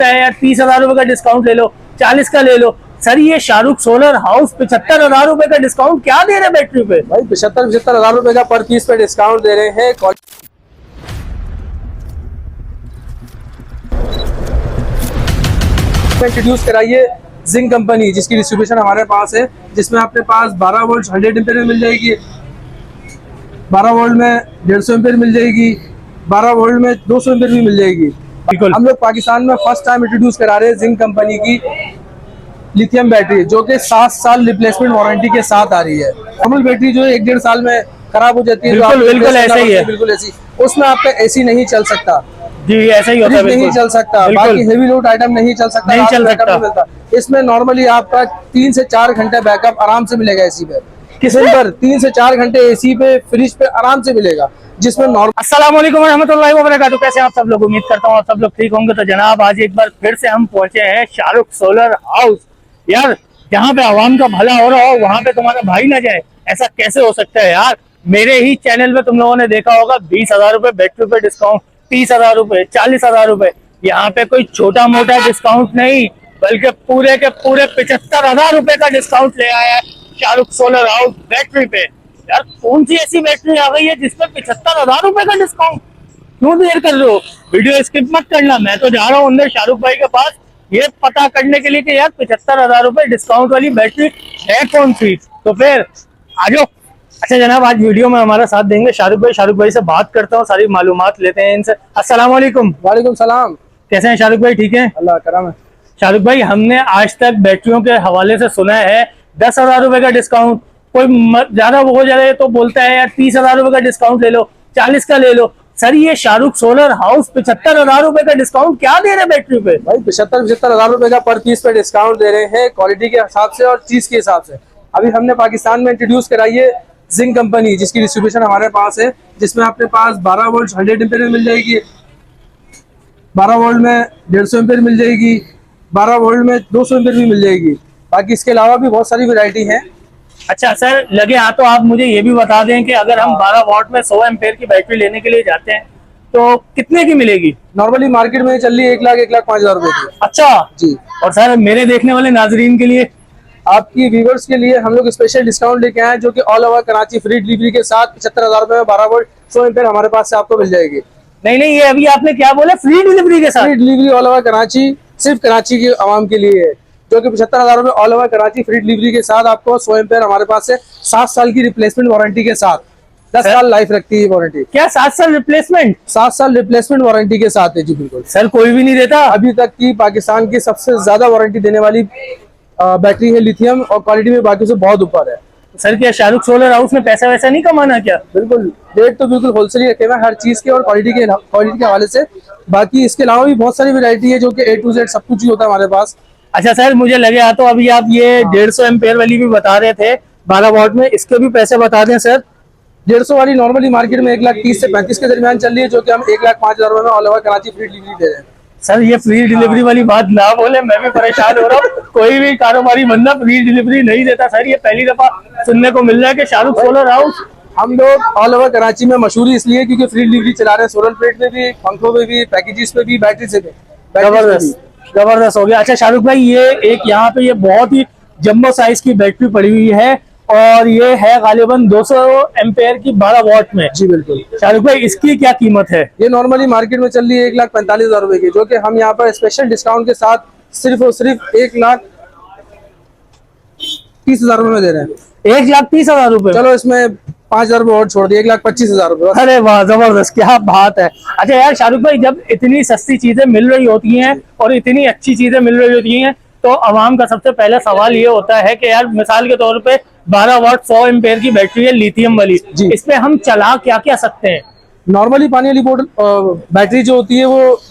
लगता है यार 30,000 रुपए का डिस्काउंट ले लो, 40 का ले लो। सर ये शाहरुख सोलर हाउस 75,000 रुपए का डिस्काउंट क्या दे रहे हैं बैटरी पे? भाई 75,000 रुपए का पर पीस पे डिस्काउंट दे रहे हैं। इंट्रोड्यूस कराइए जिंक कंपनी, जिसकी डिस्ट्रीब्यूशन हमारे पास है, जिसमें अपने पास 12 वोल्ट 100 एम्पीयर में मिल जाएगी, 12 वोल्ट में 150 एम्पीयर मिल जाएगी, 12 वोल्ट में 200 एम्पीयर भी मिल जाएगी। बिल्कुल। हम लोग पाकिस्तान में फर्स्ट टाइम इंट्रोड्यूस करा रहे हैं जिंक कंपनी की लिथियम बैटरी, जो कि 7 साल रिप्लेसमेंट वारंटी के साथ आ रही है। नॉर्मल बैटरी जो है 1-1.5 साल में खराब हो जाती है, बिल्कुल ऐसा ही है, बिल्कुल ऐसी। उसमें आपका एसी नहीं चल सकता जी, ऐसा ही होता है, नहीं चल सकता, बाकी हेवी लोड आइटम नहीं चल सकता, नहीं चल सकता। मिलता। इसमें नॉर्मली आपका 3 से 4 घंटे बैकअप आराम से मिलेगा एसी पे। किसी पर 3 से 4 घंटे एसी पे, फ्रिज पे आराम से मिलेगा, जिसमें नॉर्मल। अस्सलाम वालेकुम रहमतुल्लाहि व बरकातहू। कैसे हैं आप सब लोग? उम्मीद करता हूँ आप सब लोग ठीक होंगे। तो जनाब आज एक बार फिर से हम पहुंचे हैं शाहरुख सोलर हाउस। यार जहाँ पे आवाम का भला हो रहा हो वहां पे तुम्हारा भाई ना जाए, ऐसा कैसे हो सकता है यार? मेरे ही चैनल पे तुम लोगों ने देखा होगा 20,000 रुपए बैटरी पे डिस्काउंट, 30,000 रुपए, 40,000 रुपए। यहाँ पे कोई छोटा मोटा डिस्काउंट नहीं, बल्कि पूरे के पूरे 75,000 रुपए का डिस्काउंट ले आया है शाहरुख सोलर हाउस बैटरी पे। यार कौन सी ऐसी बैटरी आ गई है जिसमें 75,000 रुपए का डिस्काउंट? क्यों देर कर रहे हो? वीडियो स्किप मत करना। मैं तो जा रहा हूँ अंदर शाहरुख भाई के पास ये पता करने के लिए कि यार 75,000 रुपए डिस्काउंट वाली बैटरी है कौन सी। तो फिर आ जाओ। अच्छा जनाब, आज वीडियो में हमारा साथ देंगे शाहरुख भाई। शाहरुख भाई से बात करता हूँ, सारी मालूमात लेते हैं इनसे। अस्सलाम वालेकुम। वालेकुम सलाम। कैसे हैं शाहरुख भाई? ठीक है, अल्लाह करम है। शाहरुख भाई हमने आज तक बैटरियों के हवाले से सुना है 10,000 रुपए का डिस्काउंट, कोई ज्यादा हो जाए तो बोलता है यार 30,000 रुपए का डिस्काउंट ले लो, 40 का ले लो। सर ये शाहरुख सोलर हाउस 75,000 रुपए का डिस्काउंट क्या दे रहे हैं बैटरी पे? भाई 75,000 रुपए का पर पीस पे डिस्काउंट दे रहे हैं, क्वालिटी के हिसाब से और चीज के हिसाब से। अभी हमने पाकिस्तान में इंट्रोड्यूस कराई है जिंक कंपनी, जिसकी डिस्ट्रीब्यूशन हमारे पास है, जिसमें अपने पास 12 वोल्ट 100 एम्पीयर में मिल जाएगी, 12 वोल्ट में 150 एम्पीयर मिल जाएगी, 12 वोल्ट में 200 एम्पीयर भी मिल जाएगी। बाकी इसके अलावा भी बहुत सारी वैरायटी है। अच्छा सर लगे हाथ तो आप मुझे ये भी बता दें कि अगर हम 12 वॉट में 100 एम्पेयर की बैटरी लेने के लिए जाते हैं तो कितने की मिलेगी? नॉर्मली मार्केट में चल रही है 1,05,000 रुपए की। अच्छा जी। और सर मेरे देखने वाले नाजरीन के लिए, आपकी व्यूवर्स के लिए हम लोग स्पेशल डिस्काउंट लेके आए, जो कि all over Karachi free delivery के साथ 75,000 रुपए में 12 वोल्ट 100 एम्पीयर हमारे पास से आपको मिल जाएगी। नहीं ये अभी आपने क्या बोला? फ्री डिलीवरी के साथ? Free delivery all over Karachi, सिर्फ कराची की आवाम के लिए है, जो कि 75,000 रुपए all over Karachi free delivery के साथ आपको 100 एम्पीयर हमारे पास से 7 साल की रिप्लेसमेंट वारंटी के साथ। 10 साल लाइफ रखती है वारंटी। क्या 7 साल रिप्लेसमेंट? 7 साल रिप्लेसमेंट वारंटी के साथ है जी, बिल्कुल। सर कोई भी नहीं देता? अभी तक की पाकिस्तान की सबसे ज्यादा वारंटी देने वाली बैटरी है लिथियम, और क्वालिटी में बाकी से बहुत ऊपर है। सर क्या शाहरुख सोलर हाउस में पैसा वैसा नहीं कमाना क्या? बिल्कुल, रेट तो बिल्कुल होलसेल रखे हुए हर चीज के और क्वालिटी के हवाले से। बाकी इसके अलावा भी बहुत सारी वैरायटी है, जो कि A to Z सब कुछ ही होता है हमारे पास। अच्छा सर मुझे लगे तो अभी आप ये 150 एम्पेयर वाली भी बता रहे थे 12 वॉट में, इसके भी पैसे बता दें सर। 150 वाली नॉर्मली मार्केट में 1,30,000 से 35 के दरमियान चल रही है, जो कि हम 1,05,000 रुपए में all over Karachi free delivery दे रहे हैं। सर ये फ्री डिलीवरी वाली बात ना बोले, मैं भी परेशान हो रहा हूँ। कोई भी कारोबारी बंदा फ्री डिलीवरी नहीं देता सर, ये पहली दफा सुनने को मिल रहा है कि शाहरुख सोलर हाउस। हम लोग ऑल ओवर कराची में मशहूर इसलिए क्योंकि फ्री डिलीवरी चला रहे हैं, सोलर प्लेट में भी, पंखों में भी, पैकेजेस पे भी, बैटरी से भी। जबरदस्त हो गया। अच्छा शाहरुख भाई ये एक यहाँ पे ये बहुत ही जम्बो साइज की बैटरी पड़ी हुई है और ये है गालिबन 200 एम्पेयर की 12 वॉट में। जी बिल्कुल। शाहरुख भाई इसकी क्या कीमत है? ये नॉर्मली मार्केट में चल रही है 1,45,000 रुपए की, जो कि हम यहाँ पर स्पेशल डिस्काउंट के साथ सिर्फ और सिर्फ 1,30,000 रुपए में दे रहे हैं। 1,30,000 रुपए? चलो इसमें 5,000 रुपए और छोड़ दिए, 1,25,000 रुपए। अरे वाह जबरदस्त, क्या बात है। अच्छा यार शाहरुख भाई जब इतनी सस्ती चीजें मिल रही होती हैं और इतनी अच्छी चीजें मिल रही होती हैं तो आवाम का सबसे पहला सवाल ये होता है कि यार मिसाल के तौर पे 12 वॉट 100 एम्पेयर की बैटरी है लिथियम वाली, इस पे हम चला क्या क्या सकते हैं? नॉर्मली पानी वाली बैटरी जो होती है वो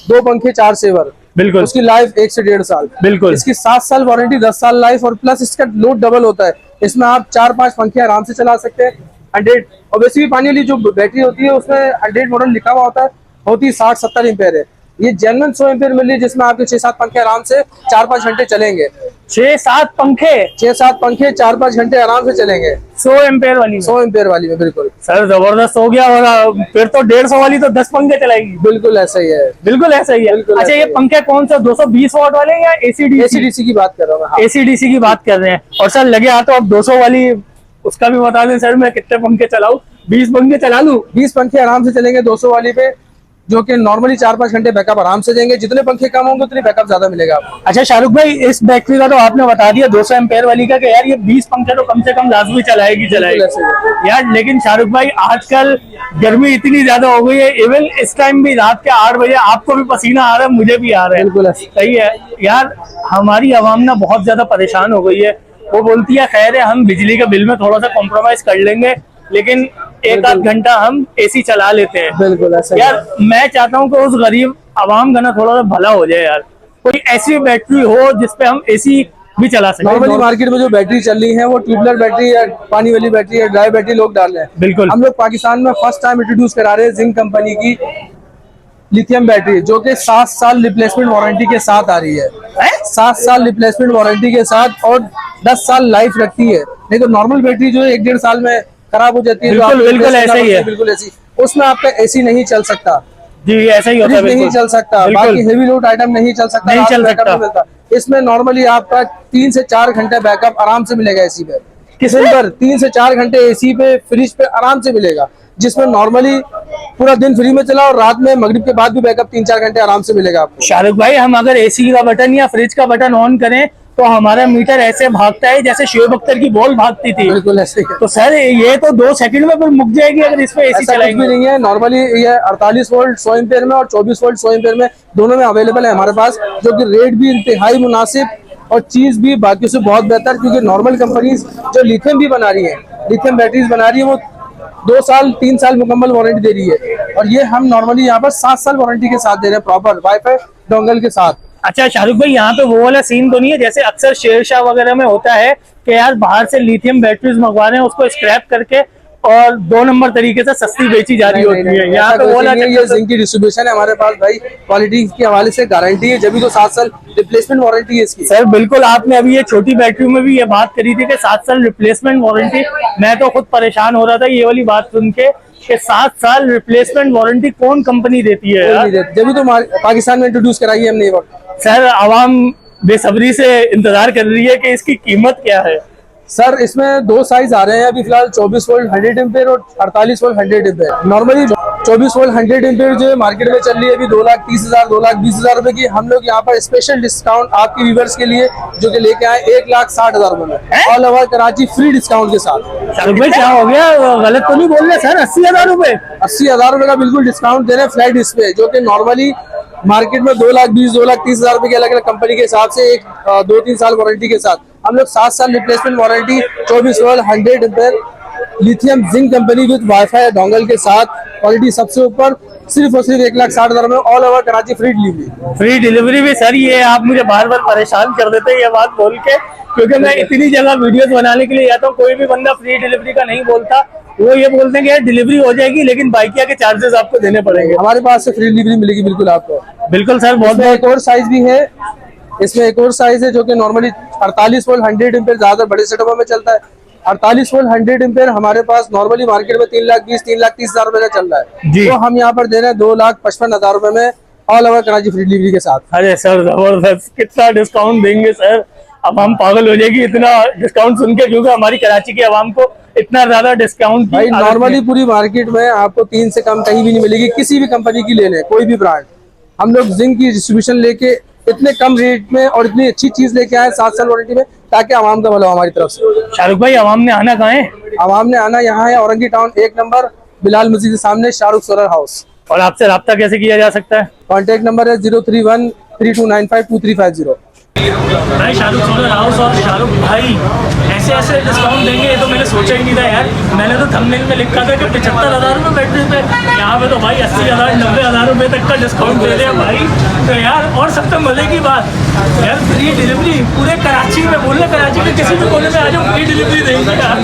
2 पंखे 4 सेवर, बिल्कुल। उसकी लाइफ 1 से 1.5 साल, बिल्कुल। इसकी 7 साल वारंटी, 10 साल लाइफ, और प्लस इसका लोड डबल होता है। इसमें आप 4-5 पंखे आराम से चला सकते हैं। 100 और वैसे भी पानी वाली जो बैटरी होती है उसमें 100 मॉडल लिखा हुआ होता है, होती 60-70 एम्पेयर है। ये जेन्युइन 100 एम्पेयर मिल रही है, जिसमें आपके 6-7 पंखे आराम से 4-5 घंटे चलेंगे। 6-7 पंखे 6-7 पंखे 4-5 घंटे आराम से चलेंगे 100 एम्पेयर वाली में। 100 एम्पेयर वाली में। बिल्कुल सर जबरदस्त हो गया। और फिर तो 150 वाली तो 10 पंखे चलाएगी। बिल्कुल ऐसा ही है। बिल्कुल ऐसा ही है। बिल्कुल अच्छा ऐसा ये ही है। पंखे कौन सा 220 वाट वाले हैं या एसीडीसी? एसीडीसी की बात कर रहा हूँ मैं। हाँ। एसीडीसी की बात कर रहे हैं। और सर लगे हाथ तो अब 200 वाली उसका भी बता दें सर, मैं कितने पंखे चलाऊं? 20 पंखे चला लूं? 20 पंखे आराम से चलेंगे 200 वाली पे, जो कि नॉर्मली 4-5 घंटे बैकअप आराम से देंगे। जितने पंखे कम होंगे उतनी बैकअप ज्यादा मिलेगा आपको। अच्छा शाहरुख भाई, इस बैटरी का तो आपने बता दिया 200 एम्पेयर वाली का कि यार ये 20 पंखे तो कम से कम लाजमी चलाएगी बिल्कुल ऐसे ही यार। लेकिन शाहरुख भाई आजकल गर्मी इतनी ज्यादा हो गई है, इवन इस टाइम भी रात के 8 बजे आपको भी पसीना आ रहा है, मुझे भी आ रहा है। बिल्कुल ऐसे। सही है यार। हमारी आवाम ना बहुत ज्यादा परेशान हो गई है। वो बोलती है खैर है हम बिजली के बिल में थोड़ा सा कॉम्प्रोमाइज कर लेंगे, लेकिन एक आध घंटा हम एसी चला लेते हैं। बिल्कुल ऐसा ही यार है। मैं चाहता हूँ कि उस गरीब आवाम का ना थोड़ा सा भला हो जाए यार। कोई ऐसी बैटरी हो जिसपे हम एसी भी चला सकें। नॉर्मली मार्केट में जो बैटरी चल रही है वो ट्यूबलर बैटरी या पानी वाली बैटरी या ड्राई बैटरी लोग डाल रहे हैं। बिल्कुल। हम लोग पाकिस्तान में फर्स्ट टाइम इंट्रोड्यूस करा रहे हैं जिंक कंपनी की लिथियम बैटरी, जो कि 7 साल रिप्लेसमेंट वारंटी के साथ आ रही है। 7 साल रिप्लेसमेंट वारंटी के साथ और 10 साल लाइफ रखती है। नहीं तो नॉर्मल बैटरी जो है 1-1.5 साल में खराब हो जाती है। बिल्कुल बिल्कुल ऐसा ही है। बिल्कुल ऐसी, उसमें आपका एसी नहीं चल सकता जी, ऐसा ही होता है। नहीं चल सकता, बाकी हेवी लोड आइटम नहीं चल सकता, नहीं चल बैकअप सकता। नहीं मिलता। इसमें नॉर्मली आपका 3 से 4 घंटे बैकअप आराम से मिलेगा एसी पे। किसमें? दिन भर 3 से 4 घंटे एसी पे फ्रिज पे आराम से मिलेगा, जिसमें नॉर्मली पूरा दिन फ्री में चला और रात में मगरिब के बाद भी बैकअप 3-4 घंटे आराम से मिलेगा आपको। शाहरुख भाई हम अगर एसी का बटन या फ्रिज का बटन ऑन करें तो हमारा मीटर ऐसे भागता है जैसे शुएब अख्तर की बॉल भागती थी। बिल्कुल ऐसे ही है। तो सर ये तो 2 सेकंड में फिर मुक जाएगी अगर इस पे एसी ऐसा कुछ भी चलाएंगे। नहीं है। नॉर्मली ये 48 वोल्ट 100 एम्पेयर में और 24 वोल्ट 100 एम्पेयर में दोनों में अवेलेबल है हमारे पास, जो कि रेट भी इंतहाई मुनासिब और चीज भी बाकी से बहुत बेहतर। क्योंकि नॉर्मल कंपनीज जो लिथियम भी बना रही है, लिथियम बैटरीज बना रही है, वो 2 साल 3 साल मुकम्मल वारंटी दे रही है, और ये हम नॉर्मली यहाँ पर 7 साल वारंटी के साथ दे रहे हैं, प्रॉपर वाईफाई डोंगल के साथ। अच्छा शाहरुख भाई, यहाँ पे वो वाला सीन तो नहीं है जैसे अक्सर शेरशाह वगैरह में होता है कि यार बाहर से लिथियम बैटरीज मंगवा रहे हैं, उसको स्क्रैप करके और 2 नंबर तरीके से सस्ती बेची जा रही होती है। यहाँ पे वो वाला ये जिंक की डिस्ट्रीब्यूशन है हमारे पास भाई, क्वालिटी के हवाले से गारंटी है, जब भी तो 7 साल रिप्लेसमेंट वारंटी है इसकी। सर बिल्कुल, आपने अभी ये छोटी बैटरी में भी ये बात करी थी कि 7 साल रिप्लेसमेंट वारंटी। मैं तो खुद परेशान हो रहा था ये वाली बात सुन के कि 7 साल रिप्लेसमेंट वारंटी कौन कंपनी देती है यार? जब भी तो पाकिस्तान में इंट्रोड्यूस कराई है हमने ये वक्त। सर आवाम बेसब्री से इंतजार कर रही है कि इसकी कीमत क्या है। सर इसमें 2 साइज आ रहे हैं अभी फिलहाल, 24 वोल्ट 100 एम्पेयर और 48 volt 100 ampere. Normally 24 volt 100 ampere जो है मार्केट में चल रही है अभी 2,30,000 2,20,000 रुपए की। हम लोग यहाँ पर स्पेशल डिस्काउंट आपके व्यूवर्स के लिए जो कि लेके आए 1,60,000 रुपए में, all over Karachi free discount के साथ। शाहरुख भाई क्या हो गया, गलत तो नहीं बोल रहे सर? 80,000 रुपए? 80,000 रुपए का बिल्कुल डिस्काउंट दे रहे हैं फ्लैट इस पे, जो कि नॉर्मली मार्केट में 2,20,000 2,30,000 रुपए के अलग अलग कंपनी के हिसाब से 2-3 साल वारंटी के साथ हम लोग 7 साल replacement warranty 24 volt 100 ampere lithium zinc company with wifi dongle के साथ, क्वालिटी सबसे ऊपर, सिर्फ और सिर्फ 1,60,000 में all over Karachi free delivery. Free delivery भी सर, ये आप मुझे बार बार परेशान कर देते हैं ये बात बोल के, क्योंकि मैं इतनी जगह वीडियोस बनाने के लिए जाता हूँ, कोई भी बंदा फ्री डिलीवरी का नहीं बोलता। वो ये बोलते हैं कि यार डिलीवरी हो जाएगी लेकिन बाइकिया के चार्जेस आपको देने पड़ेंगे। हमारे पास से फ्री डिलीवरी मिलेगी बिल्कुल आपको। बिल्कुल सर, बहुत इसमें एक और साइज भी है, इसमें एक और साइज है जो कि नॉर्मली 48 वोल्ट 100 एम्पेयर ज्यादा बड़े सेटअप में चलता है। 48 वोल्ट 100 एम्पेयर हमारे पास नॉर्मली मार्केट में 3,20,000 3,30,000 रुपए का चल रहा है, तो हम यहाँ पर दे रहे हैं 2,55,000 रुपए में all over Karachi free delivery के साथ। अरे सर जबरदस्त, कितना डिस्काउंट देंगे सर? अब हम पागल हो जाएगी इतना डिस्काउंट सुन के, क्योंकि हमारी कराची के आवाम को इतना ज्यादा डिस्काउंट भाई नॉर्मली पूरी मार्केट में आपको 3 से कम कहीं भी नहीं मिलेगी, किसी भी कंपनी की ले लें, कोई भी ब्रांड। हम लोग जिंक की डिस्ट्रीब्यूशन लेके इतने कम रेट में और इतनी अच्छी चीज लेके आए 7 साल वारंटी में, ताकि आवाम का भला हो हमारी तरफ से। शाहरुख भाई आवाम ने आना कहाँ है? आवाम ने आना यहाँ है औरंगी टाउन 1 नंबर बिलाल मस्जिद के सामने, शाहरुख सोलर हाउस। और आपसे राब्ता कैसे किया जा सकता है? कॉन्टेक्ट नंबर है 031 3295 2350। भाई शाहरुख सोलर हाउस और शाहरुख भाई ऐसे ऐसे डिस्काउंट देंगे ये तो मैंने सोचा ही नहीं था यार। मैंने तो थंबनेल में लिखा था कि 75,000 रुपये बैटरी पे, यहाँ पे तो भाई 80,000 90,000 रुपये तक का डिस्काउंट दे रहे हैं भाई। तो यार और सबसे मजे की बात यार, फ्री डिलीवरी पूरे कराची में, बोल रहे कराची के किसी भी कोने में आ जाओ फ्री डिलीवरी देंगे यार।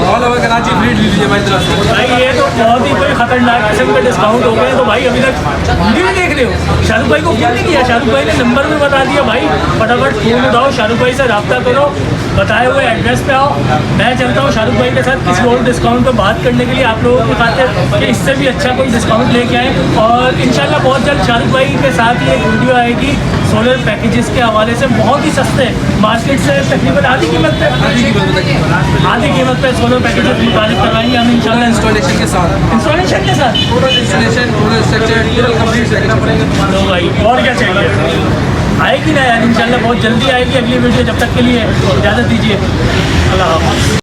All over Karachi free delivery है हमारी तरफ से। भाई ये तो बहुत ही कोई खतरनाक किस्म के डिस्काउंट हो गए। तो भाई अभी तक वीडियो नहीं देख रहे हो, शाहरुख भाई को फोन नहीं किया, शाहरुख भाई ने नंबर भी बता दिया भाई, फटाफट फोन उठाओ, शाहरुख भाई से रब्ता करो, बताए हुए एड्रेस पे आओ। मैं चलता हूँ शाहरुख भाई के साथ किसी और डिस्काउंट पे बात करने के लिए आप लोगों की खातिर कि इससे भी अच्छा कोई डिस्काउंट लेके आए। और इंशाल्लाह बहुत जल्द शाहरुख भाई के साथ ही एक वीडियो आएगी सोलर पैकेजेस के हवाले से, बहुत ही सस्ते मार्केट से तकरीबन आधी कीमत पे सोलर पैकेजेस मुताबिक करवाएंगे हम इंशाल्लाह, इंस्टॉलेशन के साथ, इंस्टॉलेशन के साथ। पूरा इंस्टॉलेशन, पूरा स्ट्रक्चर, पूरा कंप्लीट देखना पड़ेगा। तो भाई और क्या चाहिए, आएगी ना यार इंशाल्लाह बहुत जल्दी आएगी अगली वीडियो। जब तक के लिए इजाज़त दीजिए, अल्लाह हाफ़िज़।